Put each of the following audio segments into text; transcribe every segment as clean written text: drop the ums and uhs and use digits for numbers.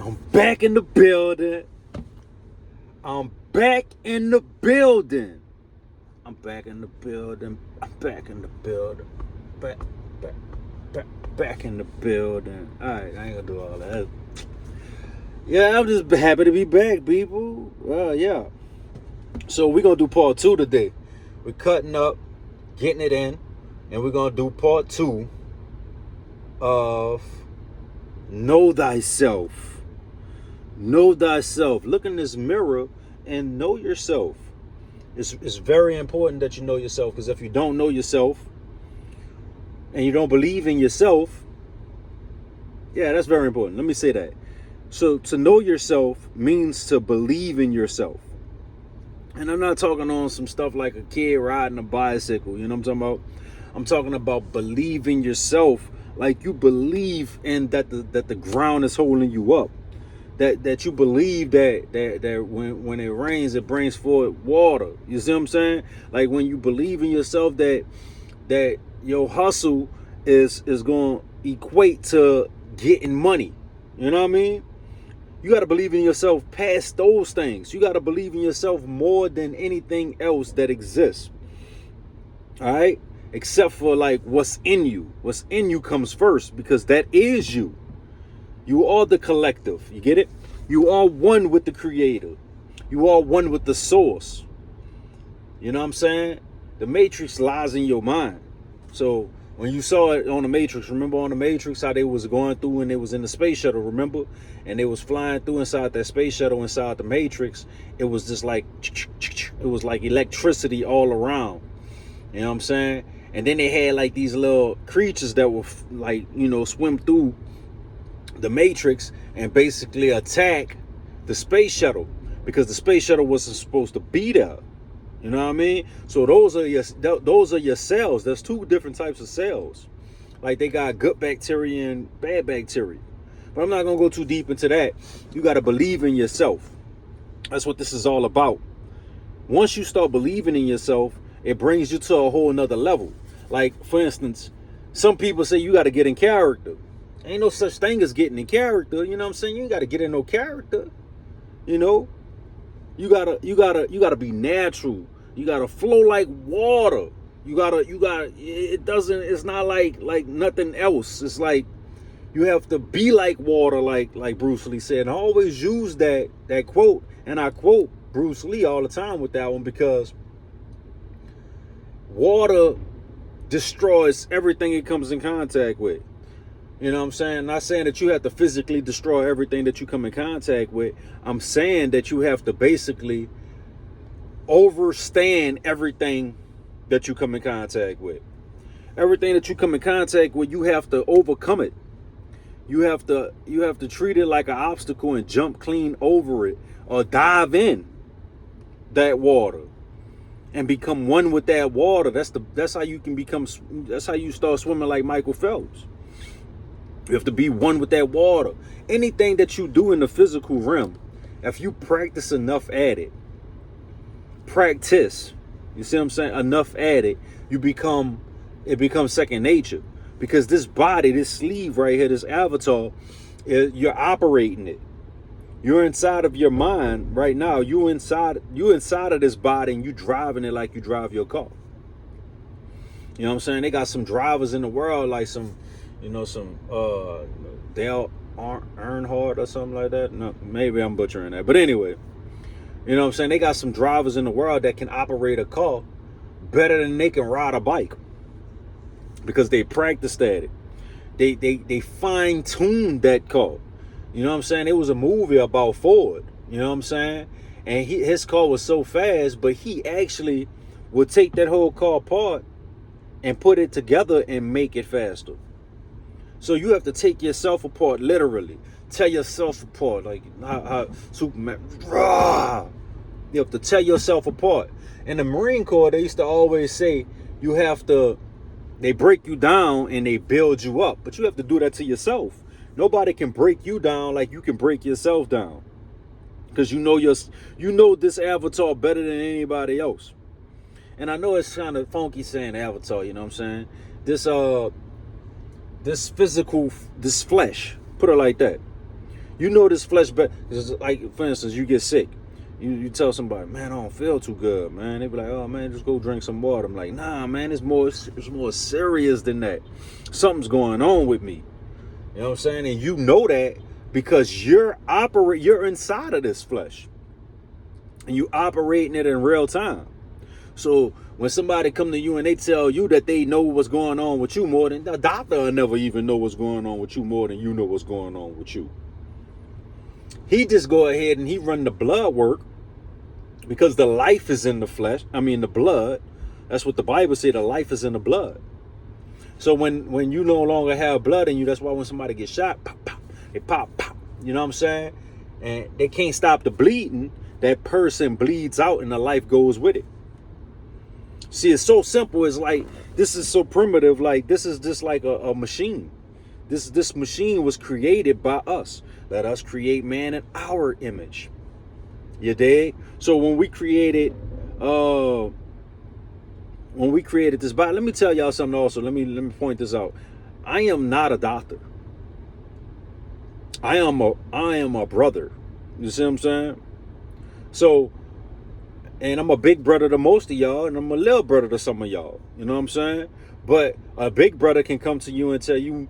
I'm back in the building. I'm back in the building. I'm back in the building. I'm back in the building. Back in the building. Alright, I ain't gonna do all that. Yeah, I'm just happy to be back, people. Yeah. So we're gonna do part 2 today. We're cutting up, getting it in, and we're gonna do part 2 of Know Thyself. Know thyself. Look in this mirror and know yourself. It's very important that you know yourself, because if you don't know yourself and you don't believe in yourself, yeah, that's very important. Let me say that. So to know yourself means to believe in yourself. And I'm not talking on some stuff like a kid riding a bicycle. You know what I'm talking about? I'm talking about believing yourself, like you believe in that the ground is holding you up. That you believe that when it rains, it brings forth water. You see what I'm saying? Like when you believe in yourself that your hustle is going to equate to getting money. You know what I mean? You got to believe in yourself past those things. You got to believe in yourself more than anything else that exists. All right? Except for like what's in you. What's in you comes first, because that is you. You are the collective. You get it? You are one with the creator. You are one with the source. You know what I'm saying? The matrix lies in your mind. So when you saw it on the Matrix, remember on the Matrix how they was going through and they was in the space shuttle, remember? And they was flying through inside that space shuttle, inside the Matrix. It was just like, it was like electricity all around. You know what I'm saying? And then they had like these little creatures that were like, swim through the Matrix and basically attack the space shuttle, because the space shuttle wasn't supposed to be there. You know what I mean? So those are your cells. There's 2 different types of cells. Like they got good bacteria and bad bacteria. But I'm not gonna go too deep into that. You gotta believe in yourself. That's what this is all about. Once you start believing in yourself, it brings you to a whole nother level. Like, for instance, some people say you gotta get in character. Ain't no such thing as getting in character. You know what I'm saying? You ain't got to get in no character. You know, you gotta be natural. You gotta flow like water. It's not like nothing else. It's like you have to be like water, like Bruce Lee said. And I always use that quote, and I quote Bruce Lee all the time with that one, because water destroys everything it comes in contact with. You know what I'm saying? Not saying that you have to physically destroy everything that you come in contact with. I'm saying that you have to basically overstand everything that you come in contact with. Everything that you come in contact with, you have to overcome it. You have to treat it like an obstacle and jump clean over it, or dive in that water and become one with that water. That's how you start swimming like Michael Phelps. You have to be one with that water. Anything that you do in the physical realm, if you practice enough at it, you see what I'm saying? Enough at it, it becomes second nature. Because this body, this sleeve right here, this avatar, you're operating it. You're inside of your mind right now. You inside of this body, and you driving it like you drive your car. You know what I'm saying? They got some drivers in the world, like some Dale Earnhardt or something like that. No, maybe I'm butchering that. But anyway, you know what I'm saying? They got some drivers in the world that can operate a car better than they can ride a bike, because they practiced at it. They fine-tuned that car. You know what I'm saying? It was a movie about Ford. You know what I'm saying? And his car was so fast, but he actually would take that whole car apart and put it together and make it faster. So you have to take yourself apart, literally. Tear yourself apart, like how Superman. Rah! You have to tear yourself apart. In the Marine Corps, they used to always say they break you down and they build you up. But you have to do that to yourself. Nobody can break you down like you can break yourself down. Because you know this avatar better than anybody else. And I know it's kind of funky saying avatar, you know what I'm saying? This physical, this flesh, put it like that. You know this flesh, but like for instance, you get sick. You tell somebody, man, I don't feel too good, man. They be like, oh man, just go drink some water. I'm like, nah, man, it's more serious than that. Something's going on with me. You know what I'm saying? And you know that because you're inside of this flesh. And you operating it in real time. So when somebody come to you and they tell you that they know what's going on with you more than the doctor will never even know what's going on with you more than you know what's going on with you. He just go ahead and he run the blood work because the life is in the flesh. I mean, the blood. That's what the Bible said. The life is in the blood. So when you no longer have blood in you, that's why when somebody gets shot, pop, pop, they pop, pop. You know what I'm saying? And they can't stop the bleeding. That person bleeds out and the life goes with it. See, it's so simple. It's like, this is so primitive. Like, this is just like a machine. This machine was created by us. Let us create man in our image. You dig? So when we created this body, let me tell y'all something also. Let me point this out. I am not a doctor. I am a brother. You see what I'm saying? So, and I'm a big brother to most of y'all, and I'm a little brother to some of y'all. You know what I'm saying? But a big brother can come to you and tell you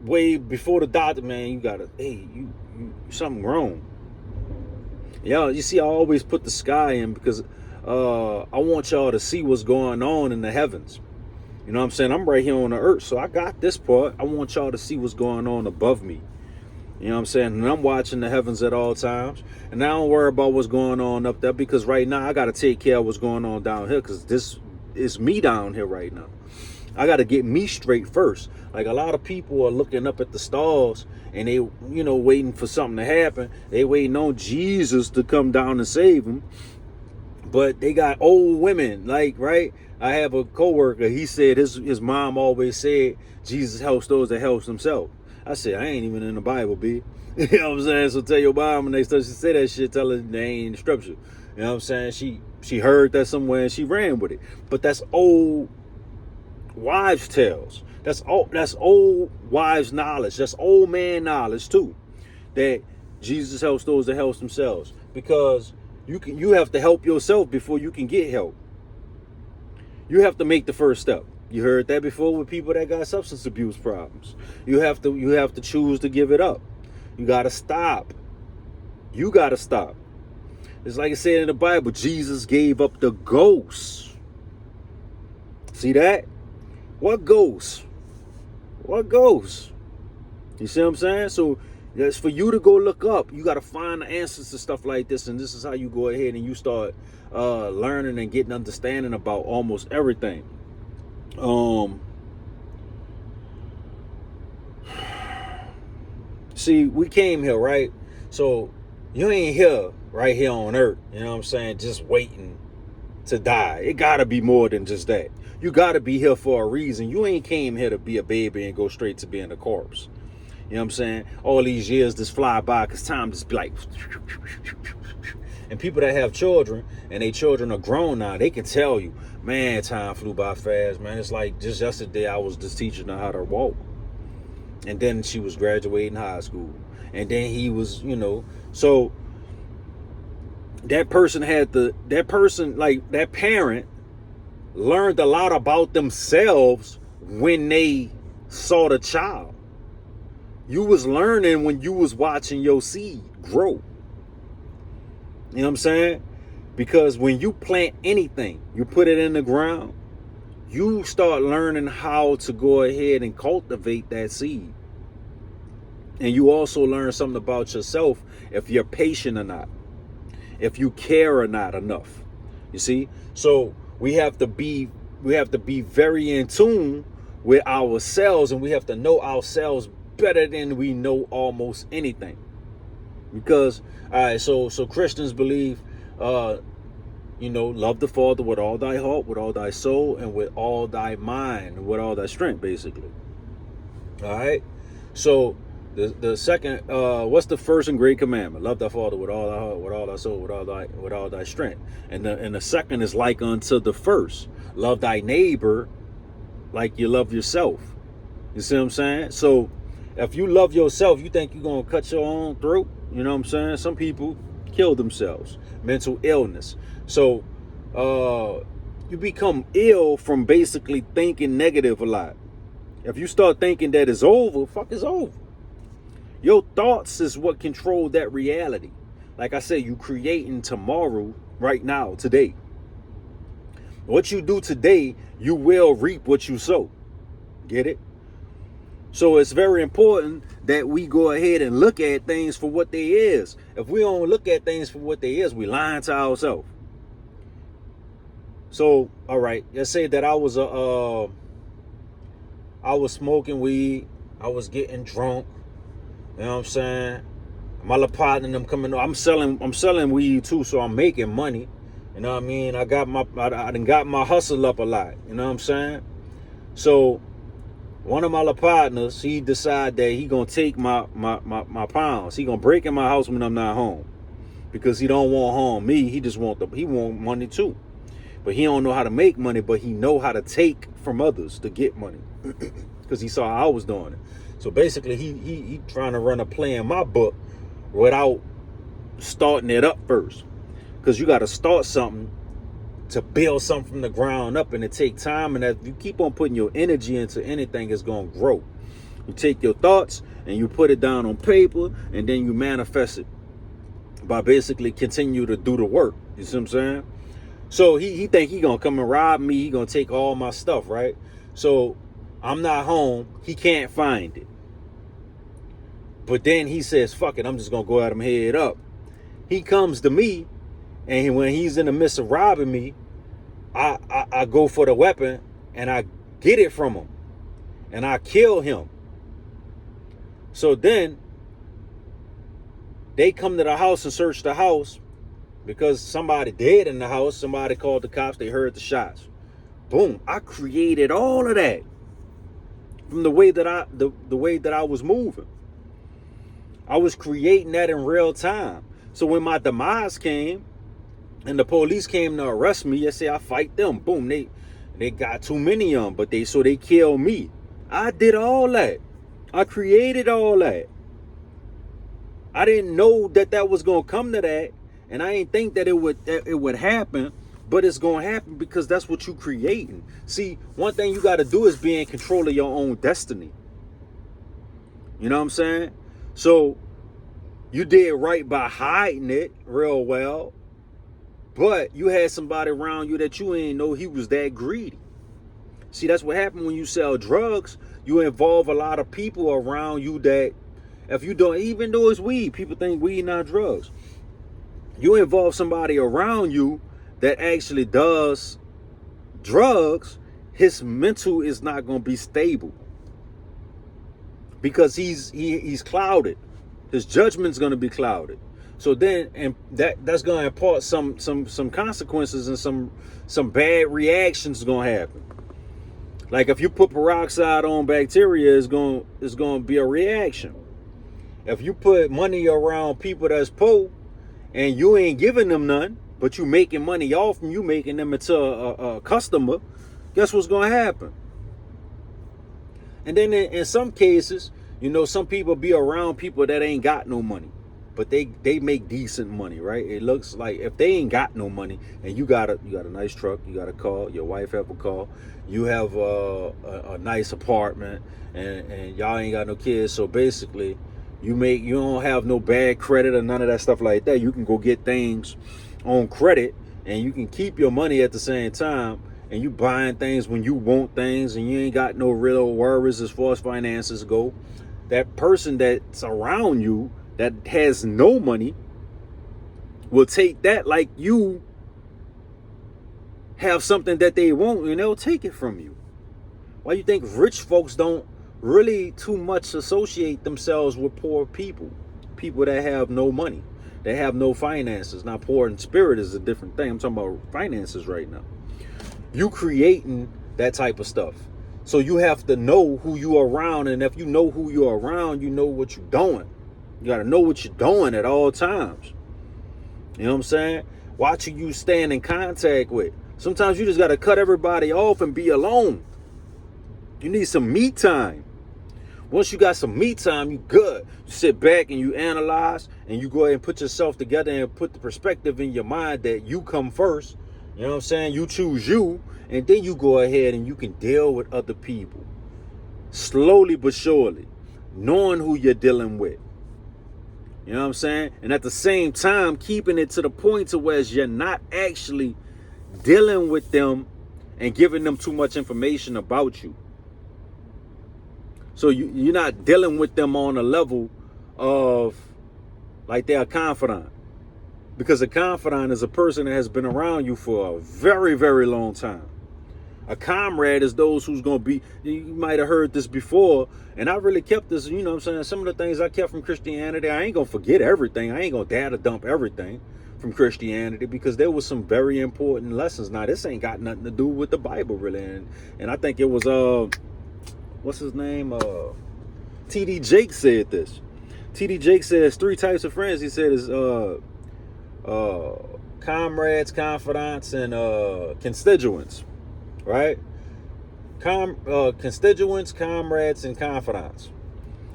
way before the doctor, man, you gotta, hey, you something wrong. Y'all, you see, I always put the sky in because I want y'all to see what's going on in the heavens. You know what I'm saying? I'm right here on the earth, so I got this part. I want y'all to see what's going on above me. You know what I'm saying? And I'm watching the heavens at all times. And I don't worry about what's going on up there because right now I got to take care of what's going on down here because this is me down here right now. I got to get me straight first. Like a lot of people are looking up at the stars and they, waiting for something to happen. They waiting on Jesus to come down and save them. But they got old women, like, right? I have a coworker. He said his mom always said, Jesus helps those that helps themselves. I said, I ain't even in the Bible, B. You know what I'm saying? So tell your mom when they start to say that shit, tell her they ain't in the scripture. You know what I'm saying? She heard that somewhere and she ran with it. But that's old wives' tales. That's old wives' knowledge. That's old man knowledge too. That Jesus helps those that helps themselves. Because you have to help yourself before you can get help. You have to make the first step. You heard that before with people that got substance abuse problems. You have to choose to give it up. You gotta stop. You gotta stop. It's like it said in the Bible, Jesus gave up the ghost. See that? What ghost? What ghost? You see what I'm saying? So that's for you to go look up. You gotta find the answers to stuff like this, and this is how you go ahead and you start learning and getting understanding about almost everything. See, we came here, right? So you ain't here right here on earth, you know what I'm saying, just waiting to die. It gotta be more than just that. You gotta be here for a reason. You ain't came here to be a baby and go straight to being a corpse. You know what I'm saying? All these years just fly by because time just be like. And people that have children and they children are grown now, they can tell you, man, time flew by fast, man. It's like just yesterday I was just teaching her how to walk. And then she was graduating high school. And then he was, so that parent learned a lot about themselves when they saw the child. You was learning when you was watching your seed grow. You know what I'm saying? Because when you plant anything, you put it in the ground, you start learning how to go ahead and cultivate that seed. And you also learn something about yourself, if you're patient or not, if you care or not enough. You see? So we have to be very in tune with ourselves, and we have to know ourselves better than we know almost anything. Because, all right, so Christians believe, love the Father with all thy heart, with all thy soul, and with all thy mind, and with all thy strength, basically. All right? So the second, what's the first and great commandment? Love thy Father with all thy heart, with all thy soul, with all thy strength. And the second is like unto the first. Love thy neighbor like you love yourself. You see what I'm saying? So If you love yourself, you think you're going to cut your own throat? You know what I'm saying? Some people kill themselves. Mental illness. So you become ill from basically thinking negative a lot. If you start thinking that it's over, fuck it's over. Your thoughts is what control that reality. Like I said, you creating tomorrow right now, today. What you do today, you will reap what you sow. Get it? So it's very important that we go ahead and look at things for what they is. If we don't look at things for what they is, we lying to ourselves. So, all right, let's say that I was smoking weed, I was getting drunk. You know what I'm saying? My little partner and them coming. I'm selling weed too, so I'm making money. You know what I mean? I done got my hustle up a lot. You know what I'm saying? So one of my little partners, he decided that he gonna take my pounds. He gonna break in my house when I'm not home, because he don't want harm me. He just want money too, but he don't know how to make money. But he know how to take from others to get money, because he saw how I was doing it. So basically, he trying to run a play in my book without starting it up first, because you got to start something to build something from the ground up, and it take time. And if you keep on putting your energy into anything, it's going to grow. You take your thoughts and you put it down on paper, and then you manifest it by basically continue to do the work. You see what I'm saying? So he think he gonna come and rob me. He gonna take all my stuff, right? So I'm not home. He can't find it. But then he says, fuck it, I'm just gonna go at him head up. He comes to me, and when he's in the midst of robbing me, I go for the weapon and I get it from him and I kill him. So then they come to the house and search the house because somebody dead in the house. Somebody called the cops. They heard the shots. Boom. I created all of that from the way that I was moving. I was creating that in real time. So when my demise came and the police came to arrest me, I say I fight them. Boom. They got too many of them, but they killed me. I did all that. I created all that. I didn't know that was gonna come to that, and I didn't think that it would happen, but it's gonna happen because that's what you creating. See, one thing you gotta do is be in control of your own destiny. You know what I'm saying? So you did right by hiding it real well, but you had somebody around you that you ain't know he was that greedy. See, that's what happened when you sell drugs. You involve a lot of people around you that, if you don't, even though it's weed, people think weed not drugs. You involve somebody around you that actually does drugs, his mental is not going to be stable because he's clouded. His judgment's going to be clouded. So then, and that's going to impart some consequences, and some bad reactions going to happen. Like if you put peroxide on bacteria, it's going to be a reaction. If you put money around people that's poor and you ain't giving them none, but you making money off them, you making them into a customer, guess what's going to happen? And then in some cases, you know, some people be around people that ain't got no money, but they make decent money, right? It looks like if they ain't got no money and you got a nice truck, you got a car, your wife have a car, you have a nice apartment, and y'all ain't got no kids. So basically, you don't have no bad credit or none of that stuff like that. You can go get things on credit, and you can keep your money at the same time, and you buying things when you want things, and you ain't got no real worries as far as finances go. That person that's around you that has no money will take that like you have something that they want, and they'll take it from you. Why you think rich folks don't really too much associate themselves with poor people that have no money, that have no finances? Now, poor in spirit is a different thing. I'm talking about finances right now. You creating that type of stuff. So you have to know who you are around, and if you know who you're around, you know what you're doing. You got to know what you're doing at all times. You know what I'm saying? Watch who you stand in contact with. Sometimes you just got to cut everybody off and be alone. You need some me time. Once you got some me time, you good. You sit back and you analyze and you go ahead and put yourself together and put the perspective in your mind that you come first. You know what I'm saying? You choose you, and then you go ahead and you can deal with other people. Slowly but surely, knowing who you're dealing with. You know what I'm saying? And at the same time, keeping it to the point to where you're not actually dealing with them and giving them too much information about you. So you're not dealing with them on a level of like they're a confidant. Because a confidant is a person that has been around you for a very, very long time. A comrade is those who's going to be, you might have heard this before, and I really kept this, you know what I'm saying? Some of the things I kept from Christianity, I ain't going to forget everything. I ain't going to data dump everything from Christianity because there was some very important lessons. Now, this ain't got nothing to do with the Bible, really. And I think it was, what's his name? T.D. Jakes said this. T.D. Jakes says 3 types of friends. He said is comrades, confidants, and constituents. Right? Constituents, comrades, and confidants.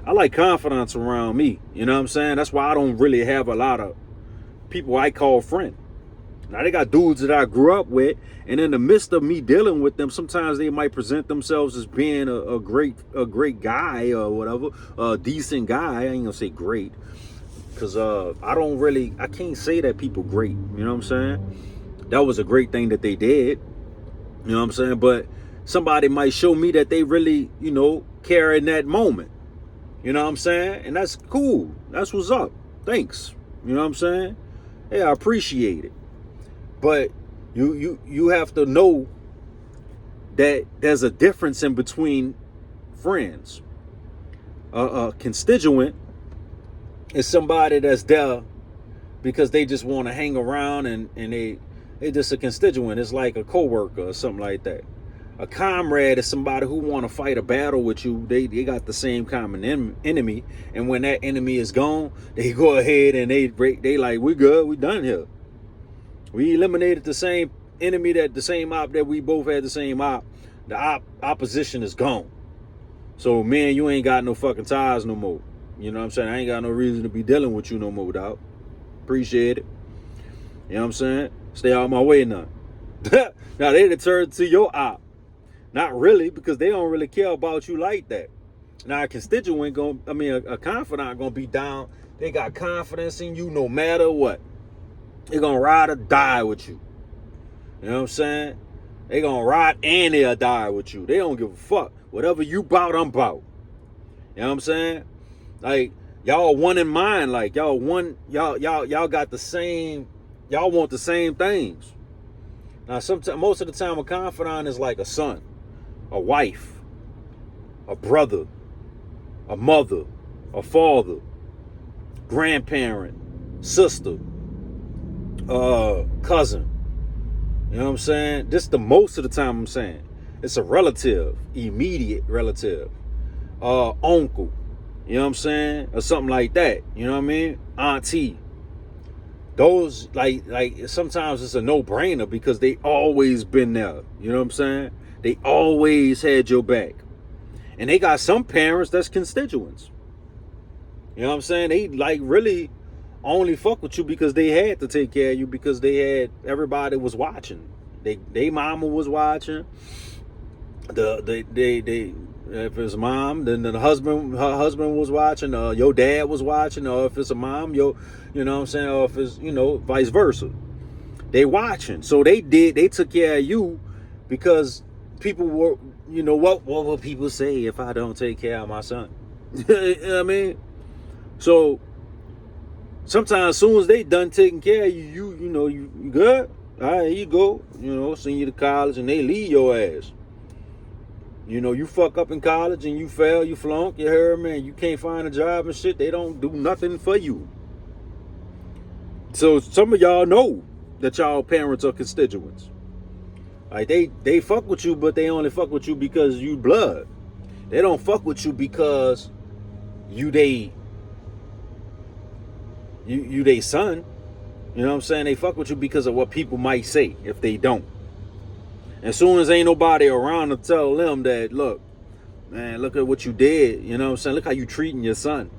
I like confidants around me. You know what I'm saying? That's why I don't really have a lot of people I call friend. Now, they got dudes that I grew up with, and in the midst of me dealing with them, sometimes they might present themselves as being a great guy or whatever, a decent guy. I ain't gonna say great, because I can't say that people great. You know what I'm saying? That was a great thing that they did. You know what I'm saying? But somebody might show me that they really, care in that moment. You know what I'm saying? And that's cool. That's what's up. Thanks. You know what I'm saying? Hey, I appreciate it. But you have to know that there's a difference in between friends. A constituent is somebody that's there because they just want to hang around and they just a constituent. It's like a coworker or something like that. A comrade is somebody who want to fight a battle with you. They got the same common enemy, and when that enemy is gone, they go ahead and they like, we good, we done here. We eliminated the same enemy, the same op that we both had the same op. The opposition is gone. So, man, you ain't got no fucking ties no more. You know what I'm saying? I ain't got no reason to be dealing with you no more, dog. Appreciate it. You know what I'm saying? Stay out of my way now. Now, they turn to your op. Not really, because they don't really care about you like that. Now, a constituent, a confidant gonna be down. They got confidence in you no matter what. They're gonna ride or die with you. You know what I'm saying? They gonna ride and they'll die with you. They don't give a fuck. Whatever you bout, I'm bout. You know what I'm saying? Like, y'all one in mind. Like, y'all got the same, y'all want the same things. Now, most of the time, a confidant is like a son, a wife, a brother, a mother, a father, grandparent, sister, cousin. You know what I'm saying? This the most of the time I'm saying. It's a relative, immediate relative, uncle. You know what I'm saying? Or something like that. You know what I mean? Auntie. Those, like sometimes it's a no-brainer because they always been there. You know what I'm saying? They always had your back. And they got some parents that's constituents. You know what I'm saying? They like really only fuck with you because they had to take care of you because everybody was watching. They mama was watching. If it's mom, then her husband was watching, your dad was watching, or if it's a mom, you know what I'm saying, or if it's, vice versa. They watching. So they took care of you because people were, what will people say if I don't take care of my son? You know what I mean? So sometimes as soon as they done taking care of you, you good. All right, here you go. Send you to college and they leave your ass. You fuck up in college and you fail, you flunk, you heard me, and you can't find a job and shit. They don't do nothing for you. So some of y'all know that y'all parents are constituents. Like they fuck with you, but they only fuck with you because you blood. They don't fuck with you because you they son. You know what I'm saying? They fuck with you because of what people might say if they don't. As soon as ain't nobody around to tell them that, look, man, look at what you did. You know what I'm saying? Look how you treating your son.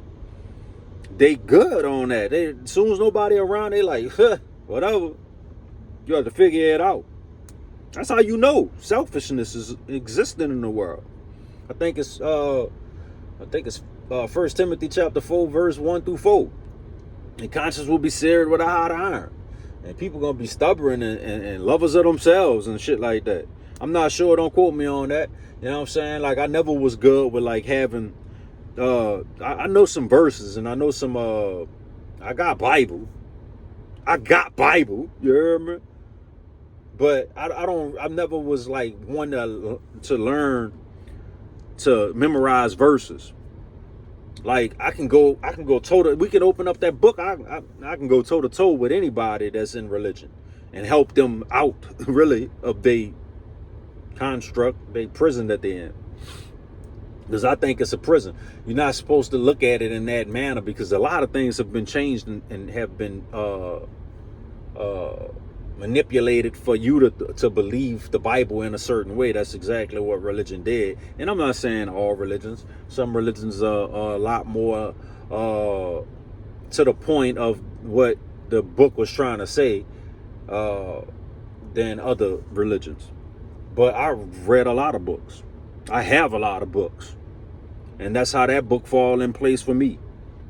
They good on that. They, as soon as nobody around, they like, huh, whatever. You have to figure it out. That's how you know selfishness is existing in the world. I think it's 1 Timothy chapter 4, verse 1 through 4. And conscience will be seared with a hot iron. And people gonna be stubborn and lovers of themselves and shit like that. I'm not sure, don't quote me on that. You know what I'm saying? Like, I never was good with like having I know some verses and I know some I got Bible. You hear me? But I never was like one to learn to memorize verses. Like, I can go toe to, we can open up that book. I can go toe to toe with anybody that's in religion and help them out really of the construct, the prison that they're in. Because I think it's a prison. You're not supposed to look at it in that manner, because a lot of things have been changed and have been manipulated for you to believe the Bible in a certain way. That's exactly what religion did. And I'm not saying all religions. Some religions are a lot more to the point of what the book was trying to say than other religions. But I read a lot of books. I have a lot of books. And that's how that book fall in place for me.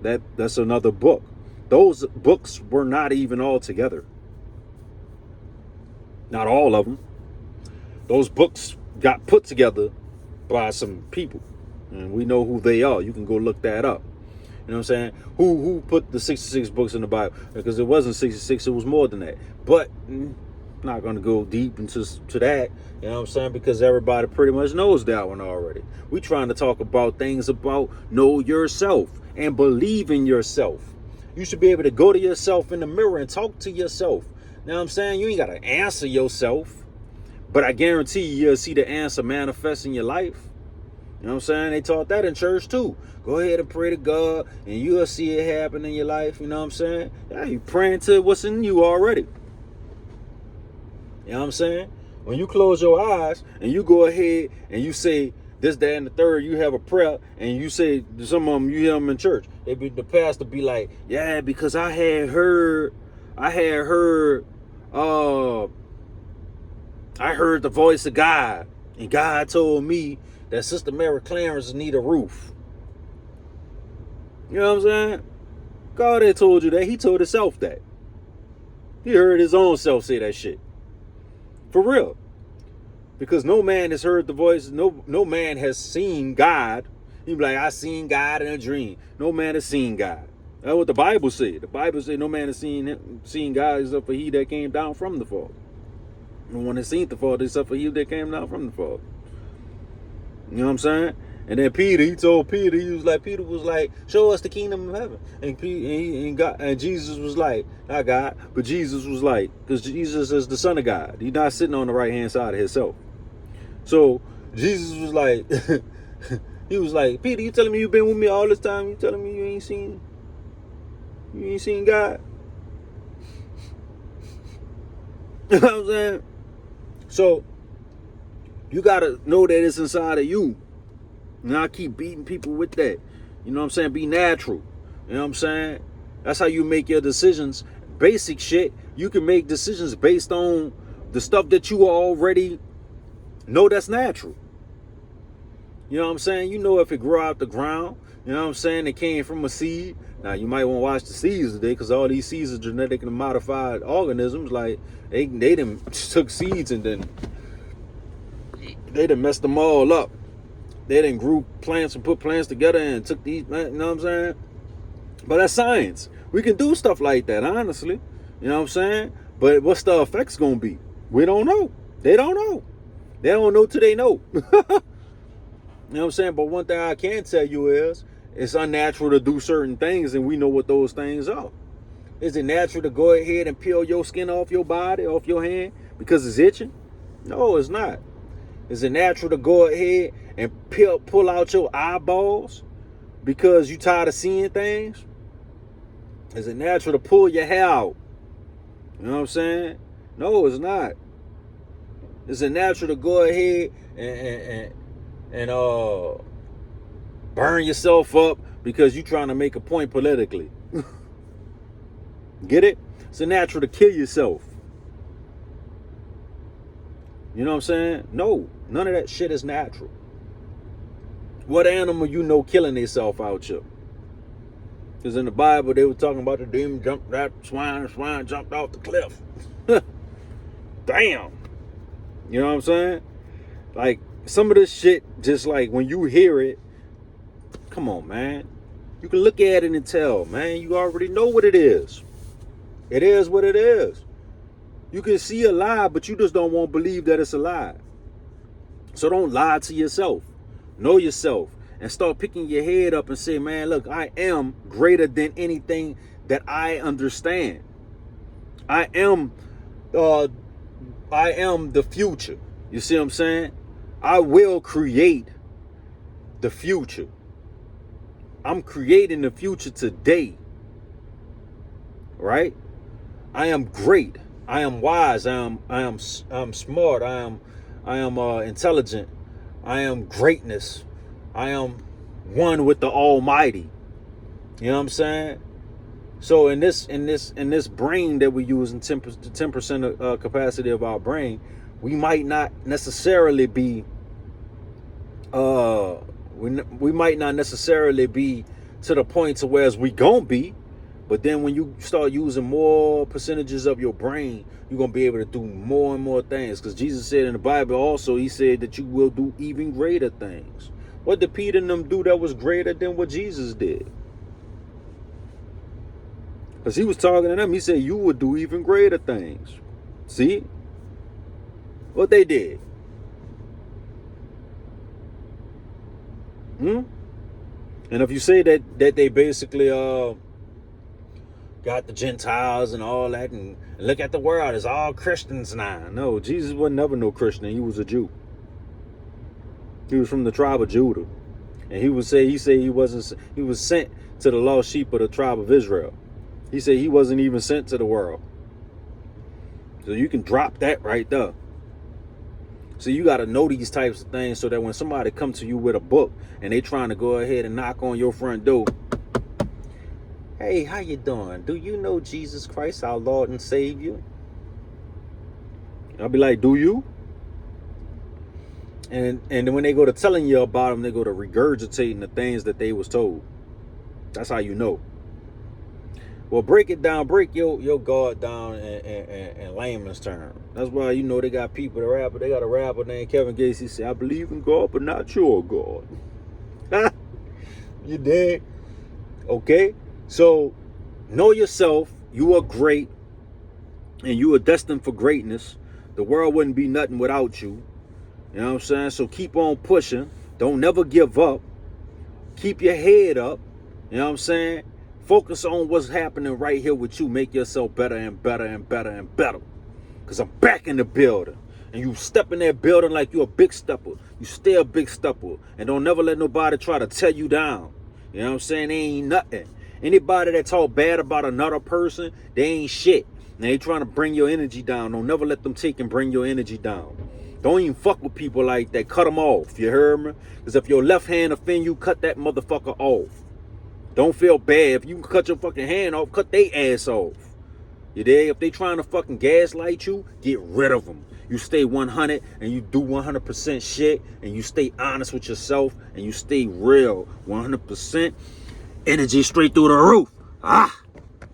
That's another book. Those books were not even all together. Not all of them. Those books got put together by some people. And we know who they are. You can go look that up. You know what I'm saying? Who put the 66 books in the Bible? Because it wasn't 66, it was more than that. But I'm not going to go deep into that. You know what I'm saying? Because everybody pretty much knows that one already. We trying to talk about things about know yourself and believe in yourself. You should be able to go to yourself in the mirror and talk to yourself. You know what I'm saying? You ain't got to answer yourself. But I guarantee you'll see the answer manifest in your life. You know what I'm saying? They taught that in church too. Go ahead and pray to God and you'll see it happen in your life. You know what I'm saying? Yeah, you praying to what's in you already. You know what I'm saying? When you close your eyes and you go ahead and you say this, that, and the third, you have a prayer and you say, some of them, you hear them in church. The pastor be like, yeah, because I had heard the voice of God, and God told me that Sister Mary Clarence need a roof. You know what I'm saying? God had told you that. He told himself that. He heard his own self say that shit. For real. Because no man has heard the voice, no man has seen God. He be like, I seen God in a dream. No man has seen God. That's what the Bible said. The Bible said no man has seen God except for he that came down from the Father. No one has seen the Father except for he that came down from the Father. You know what I'm saying? And then Peter, he told Peter, Peter was like, show us the kingdom of heaven. And Jesus was like, not God, but Jesus was like, because Jesus is the Son of God. He's not sitting on the right hand side of himself. So Jesus was like, he was like, Peter, you telling me you've been with me all this time? You telling me you ain't seen God? You know what I'm saying? So you gotta know that it's inside of you. And I keep beating people with that. You know what I'm saying? Be natural. You know what I'm saying? That's how you make your decisions. Basic shit. You can make decisions based on the stuff that you already know that's natural. You know what I'm saying? You know if it grew out the ground. You know what I'm saying? It came from a seed. Now, you might want to watch the seeds today, because all these seeds are genetically modified organisms. Like, they done took seeds and then they done messed them all up. They done grew plants and put plants together and took these, you know what I'm saying? But that's science. We can do stuff like that, honestly. You know what I'm saying? But what's the effects going to be? We don't know. They don't know. They don't know till they know. You know what I'm saying? But one thing I can tell you is, it's unnatural to do certain things, and we know what those things are. Is it natural to go ahead and peel your skin off your body, off your hand, because it's itching? No, it's not. Is it natural to go ahead and pull out your eyeballs because you tired of seeing things? Is it natural to pull your hair out? You know what I'm saying? No, it's not. Is it natural to go ahead and burn yourself up because you're trying to make a point politically. Get it? It's natural to kill yourself. You know what I'm saying? No, none of that shit is natural. What animal you know killing themselves out here? Because in the Bible, they were talking about the demon jumped that swine, the swine jumped off the cliff. Damn. You know what I'm saying? Like, some of this shit, just like when you hear it, come on, man. You can look at it and tell, man, you already know what it is. It is what it is. You can see a lie, but you just don't want to believe that it's a lie. So don't lie to yourself. Know yourself. And start picking your head up and say, man, look, I am greater than anything that I understand. I am the future. You see what I'm saying? I will create the future. I'm creating the future today. Right? I am great. I am wise. I am smart. I am intelligent. I am greatness. I am one with the Almighty. You know what I'm saying? So in this brain that we use in 10% capacity of our brain, we might not necessarily be we might not necessarily be to the point to where as we gonna be, but then when you start using more percentages of your brain, you're gonna be able to do more and more things. Because Jesus said in the Bible also, he said that you will do even greater things. What did Peter and them do that was greater than what Jesus did? Because he was talking to them, he said, you would do even greater things. See? What they did. And if you say that they basically got the Gentiles and all that, and look at the world, it's all Christians now. No, Jesus was never no Christian. He was a Jew. He was from the tribe of Judah. And he was sent to the lost sheep of the tribe of Israel. He said he wasn't even sent to the world. So you can drop that right there. So you got to know these types of things so that when somebody comes to you with a book and they trying to go ahead and knock on your front door, hey, how you doing? Do you know Jesus Christ, our Lord and Savior? I'll be like, do you? And when they go to telling you about him, they go to regurgitating the things that they was told. That's how you know. Well, break it down. Break your God down in layman's terms. That's why, you know, they got people that rap. They got a rapper named Kevin Gates. He said, I believe in God, but not your God. You dig? Okay? So, know yourself. You are great. And you are destined for greatness. The world wouldn't be nothing without you. You know what I'm saying? So keep on pushing. Don't never give up. Keep your head up. You know what I'm saying? Focus on what's happening right here with you. Make yourself better and better and better and better. Because I'm back in the building. And you step in that building like you're a big stepper. You stay a big stepper. And don't never let nobody try to tear you down. You know what I'm saying? They ain't nothing. Anybody that talk bad about another person, they ain't shit. And they trying to bring your energy down. Don't never let them take and bring your energy down. Don't even fuck with people like that. Cut them off. You heard me? Because if your left hand offend you, cut that motherfucker off. Don't feel bad. If you can cut your fucking hand off, cut their ass off. You dig? If they trying to fucking gaslight you, get rid of them. You stay 100 and you do 100% shit and you stay honest with yourself and you stay real 100%. Energy straight through the roof. Ah!